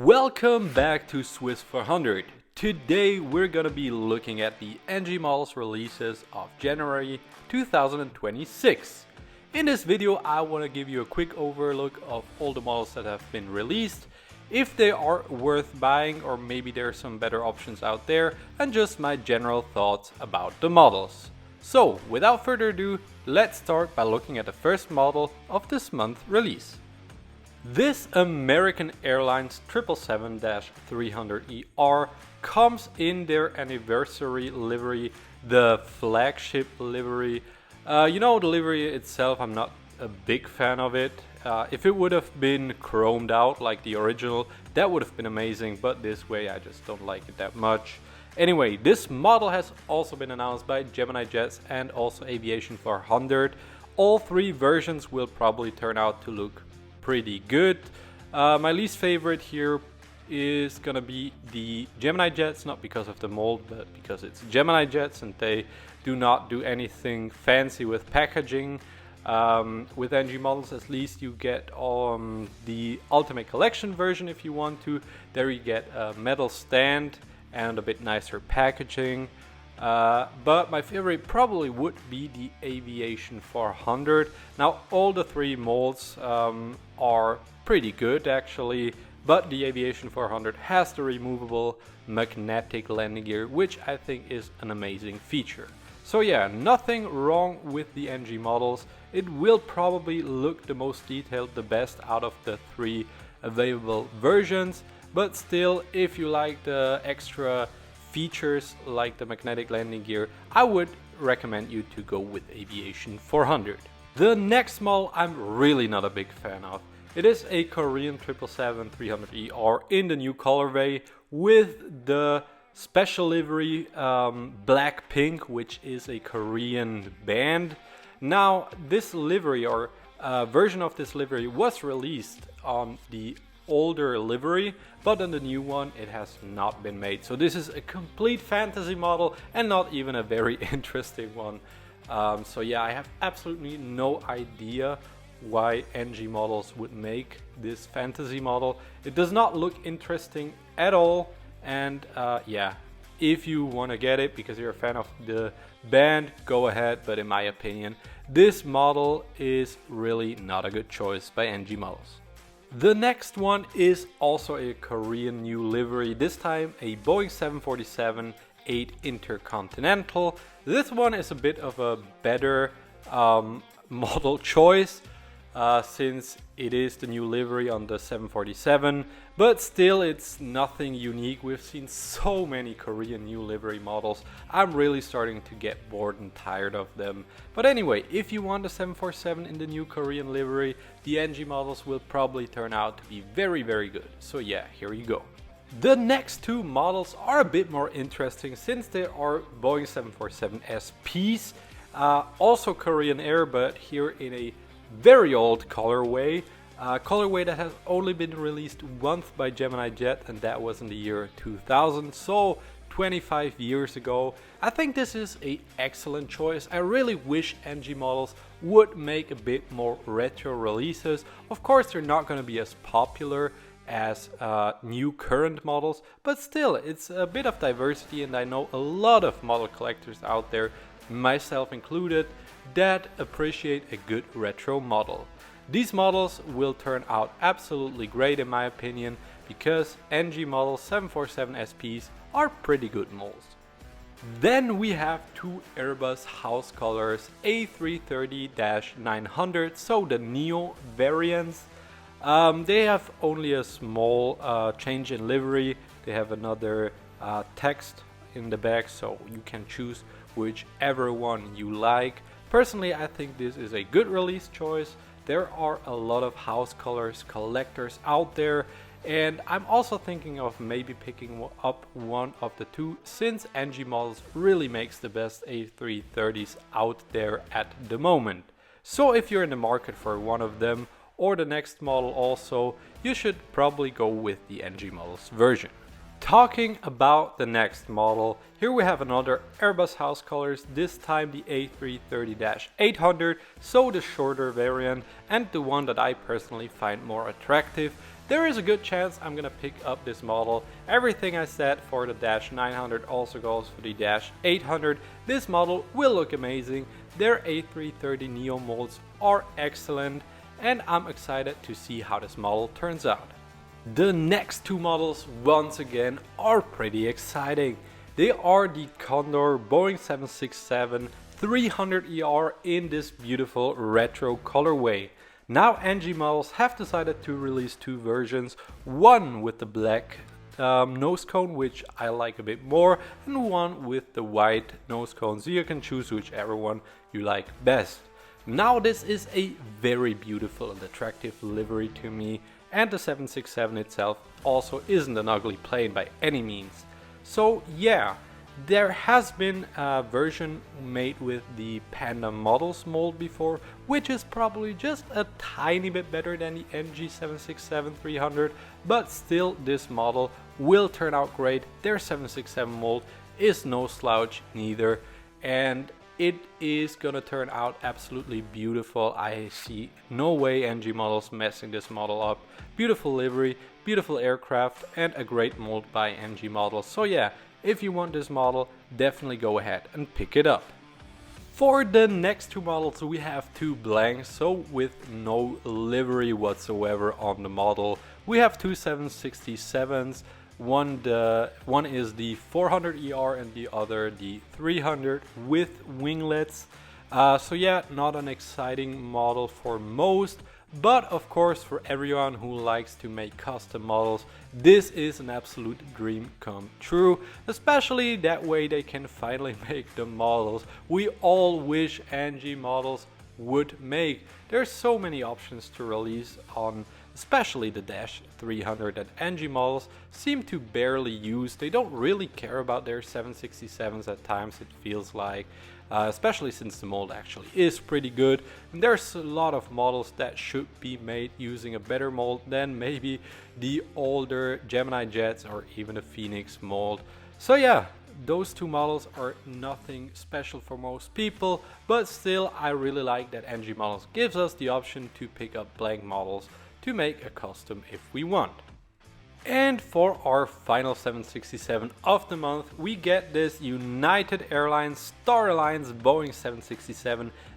Welcome back to Swiss 400. Today we're gonna be looking at the NG models releases of January 2026. In this video I want to give you a quick overlook of all the models that have been released, if they are worth buying or maybe there are some better options out there, and just my general thoughts about the models. So without further ado, let's start by looking at the first model of this month's release. This American Airlines 777-300ER comes in their anniversary livery, the flagship livery. The livery itself, I'm not a big fan of it. If it would have been chromed out like the original, that would have been amazing, but this way I just don't like it that much. Anyway, this model has also been announced by Gemini Jets and also Aviation 400. All three versions will probably turn out to look pretty good. My least favorite here is gonna be the Gemini Jets, not because of the mold, but because it's Gemini Jets and they do not do anything fancy with packaging. With NG models, at least you get the Ultimate Collection version if you want to. There you get a metal stand and a bit nicer packaging. But my favorite probably would be the Aviation 400. Now all the three molds are pretty good actually, but the Aviation 400 has the removable magnetic landing gear, which I think is an amazing feature. So yeah, nothing wrong with the NG models. It will probably look the most detailed, the best out of the three available versions, but still, if you like the extra features like the magnetic landing gear, I would recommend you to go with Aviation 400. The next model I'm really not a big fan of. It is a Korean 777-300ER in the new colorway with the special livery Blackpink, which is a Korean band. Now this livery or version of this livery was released on the older livery, but on the new one it has not been made. So this is a complete fantasy model and not even a very interesting one. So yeah, I have absolutely no idea why NG models would make this fantasy model. It does not look interesting at all, and yeah, if you want to get it because you're a fan of the band, go ahead, but in my opinion this model is really not a good choice by NG models. The next one is also a Korean new livery, this time a Boeing 747-8 Intercontinental. This one is a bit of a better model choice since it is the new livery on the 747, but still it's nothing unique. We've seen so many Korean new livery models. I'm really starting to get bored and tired of them. But anyway, if you want a 747 in the new Korean livery, the NG models will probably turn out to be very, very good. So yeah, here you go. The next two models are a bit more interesting since they are Boeing 747 SPs, also Korean Air, but here in a very old colorway, that has only been released once by Gemini Jet, and that was in the year 2000, so 25 years ago. I think this is an excellent choice. I really wish NG models would make a bit more retro releases. Of course they're not going to be as popular as new current models, but still it's a bit of diversity, and I know a lot of model collectors out there, myself included, that appreciate a good retro model. These models will turn out absolutely great in my opinion, because NG model 747 SPs are pretty good molds. Then we have two Airbus house colors A330-900, so the Neo variants. They have only a small change in livery. They have another text in the back, so you can choose whichever one you like. Personally, I think this is a good release choice. There are a lot of house colors collectors out there, and I'm also thinking of maybe picking up one of the two, since NG models really makes the best A330s out there at the moment. So if you're in the market for one of them or the next model also, you should probably go with the NG models version. Talking about the next model, here we have another Airbus house colors, this time the A330-800, so the shorter variant and the one that I personally find more attractive. there is a good chance I'm gonna pick up this model. Everything I said for the Dash 900 also goes for the Dash 800. This model will look amazing. Their A330 Neo molds are excellent, and I'm excited to see how this model turns out. The next two models, once again, are pretty exciting. They are the Condor Boeing 767-300ER in this beautiful retro colorway. Now NG models have decided to release two versions, one with the black nose cone, which I like a bit more, and one with the white nose cone, so you can choose whichever one you like best. Now this is a very beautiful and attractive livery to me, and the 767 itself also isn't an ugly plane by any means. So yeah, there has been a version made with the Panda models mold before, which is probably just a tiny bit better than the NG 767-300, but still this model will turn out great. Their 767 mold is no slouch neither, and it is gonna turn out absolutely beautiful. I see no way NG models messing this model up. Beautiful livery, beautiful aircraft, and a great mold by NG models. So yeah, if you want this model, definitely go ahead and pick it up. For the next two models we have two blanks, so with no livery whatsoever on the model. We have two 767s. One is the 400ER and the other the 300 with winglets. So yeah, not an exciting model for most, but of course for everyone who likes to make custom models, this is an absolute dream come true. Especially that way they can finally make the models we all wish NG models would make. There's so many options to release on, especially the Dash 300 that NG models seem to barely use. They don't really care about their 767s at times, it feels like, especially since the mold actually is pretty good. And there's a lot of models that should be made using a better mold than maybe the older Gemini jets or even the Phoenix mold. So yeah, those two models are nothing special for most people, but still I really like that NG models gives us the option to pick up blank models to make a custom if we want. And for our final 767 of the month, we get this United Airlines Star Alliance Boeing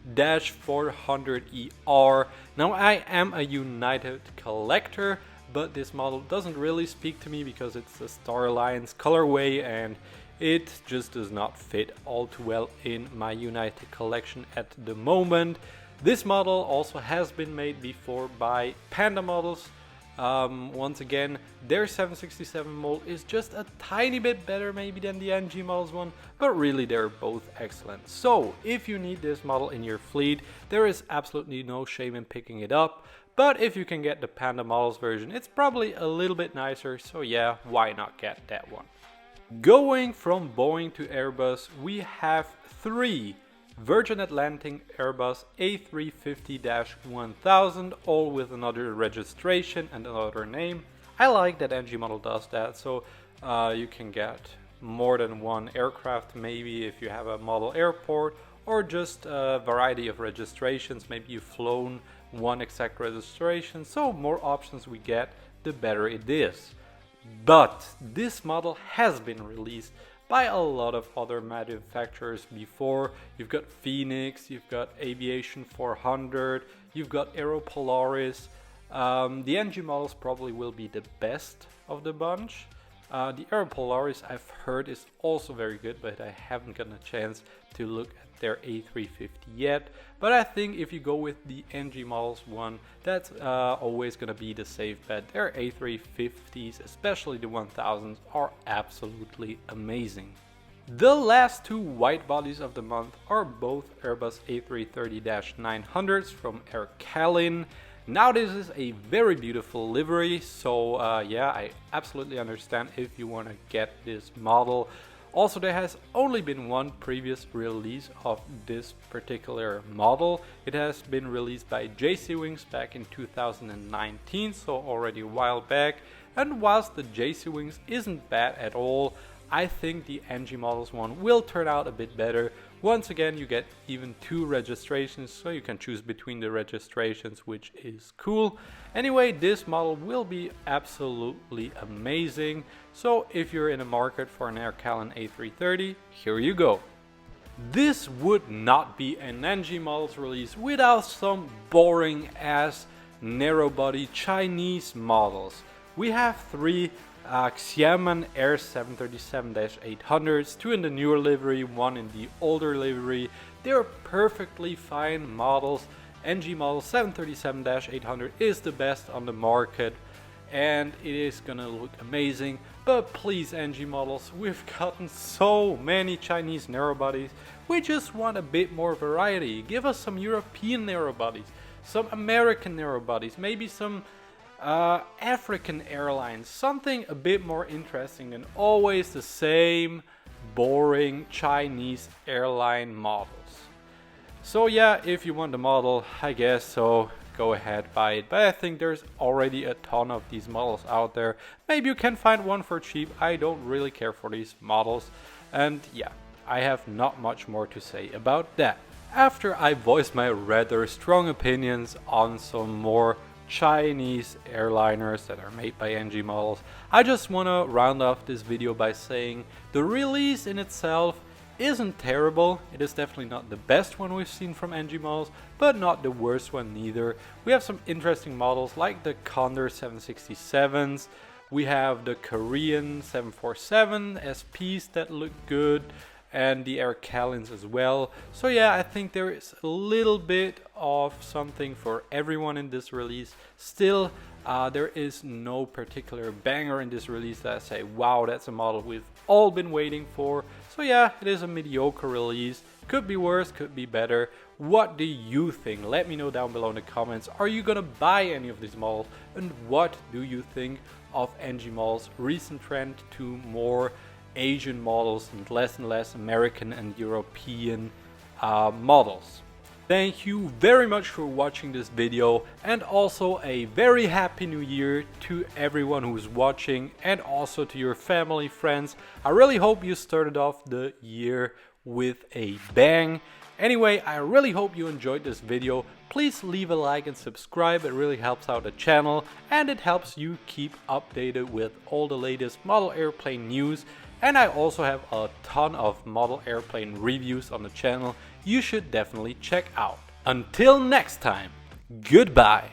767-400ER. Now I am a United collector, but this model doesn't really speak to me because it's a Star Alliance colorway and it just does not fit all too well in my United collection at the moment. This model also has been made before by Panda models. Once again, their 767 mold is just a tiny bit better maybe than the NG models one, but really they're both excellent. So if you need this model in your fleet, there is absolutely no shame in picking it up. But if you can get the Panda models version, it's probably a little bit nicer, so yeah, why not get that one? Going from Boeing to Airbus, we have three Virgin Atlantic Airbus A350-1000, all with another registration and another name. I like that NG model does that, so you can get more than one aircraft maybe if you have a model airport, or just a variety of registrations. Maybe you've flown one exact registration, so more options we get, the better it is. But this model has been released by a lot of other manufacturers before. You've got Phoenix, you've got Aviation 400, you've got Aeropolaris. The NG models probably will be the best of the bunch. The Aeropolaris I've heard is also very good, but I haven't gotten a chance to look at their A350 yet. But I think if you go with the NG models one, that's always gonna be the safe bet. Their A350s, especially the 1000s, are absolutely amazing. The last two white bodies of the month are both Airbus A330-900s from Aircalin. Now this is a very beautiful livery, so yeah, I absolutely understand if you want to get this model. Also, there has only been one previous release of this particular model. It has been released by JC Wings back in 2019, so already a while back. And whilst the JC Wings isn't bad at all, I think the NG models one will turn out a bit better Once again, you get even 2 registrations, so you can choose between the registrations, which is cool. Anyway, this model will be absolutely amazing. So if you're in the market for an Aircalin A330, here you go. This would not be an NG models release without some boring ass narrow body Chinese models. We have 3 Xiamen Air 737-800s, 2 in the newer livery, 1 in the older livery. They're perfectly fine models. NG model 737-800 is the best on the market and it is gonna look amazing. But please, NG models, we've gotten so many Chinese narrow bodies. We just want a bit more variety. Give us some European narrow bodies, some American narrow bodies, maybe some African airlines, something a bit more interesting than always the same boring Chinese airline models. So yeah, if you want the model, I guess so, go ahead, buy it. But I think there's already a ton of these models out there. Maybe you can find one for cheap. I don't really care for these models. And yeah, I have not much more to say about that. After I voiced my rather strong opinions on some more Chinese airliners that are made by NG models, I just want to round off this video by saying the release in itself isn't terrible. It is definitely not the best one we've seen from NG models, but not the worst one neither. We have some interesting models like the Condor 767s, we have the Korean 747 SPs that look good, and the Aircalins as well. So yeah, I think there is a little bit of something for everyone in this release. Still, there is no particular banger in this release that I say, wow, that's a model we've all been waiting for. So yeah, it is a mediocre release. Could be worse, could be better. What do you think? Let me know down below in the comments. Are you gonna buy any of these models? And what do you think of NG models' recent trend to more Asian models and less American and European models? Thank you very much for watching this video, and also a very happy new year to everyone who's watching, and also to your family, friends. I really hope you started off the year with a bang. Anyway, I really hope you enjoyed this video. Please leave a like and subscribe. It really helps out the channel and it helps you keep updated with all the latest model airplane news. And I also have a ton of model airplane reviews on the channel you should definitely check out. Until next time, goodbye.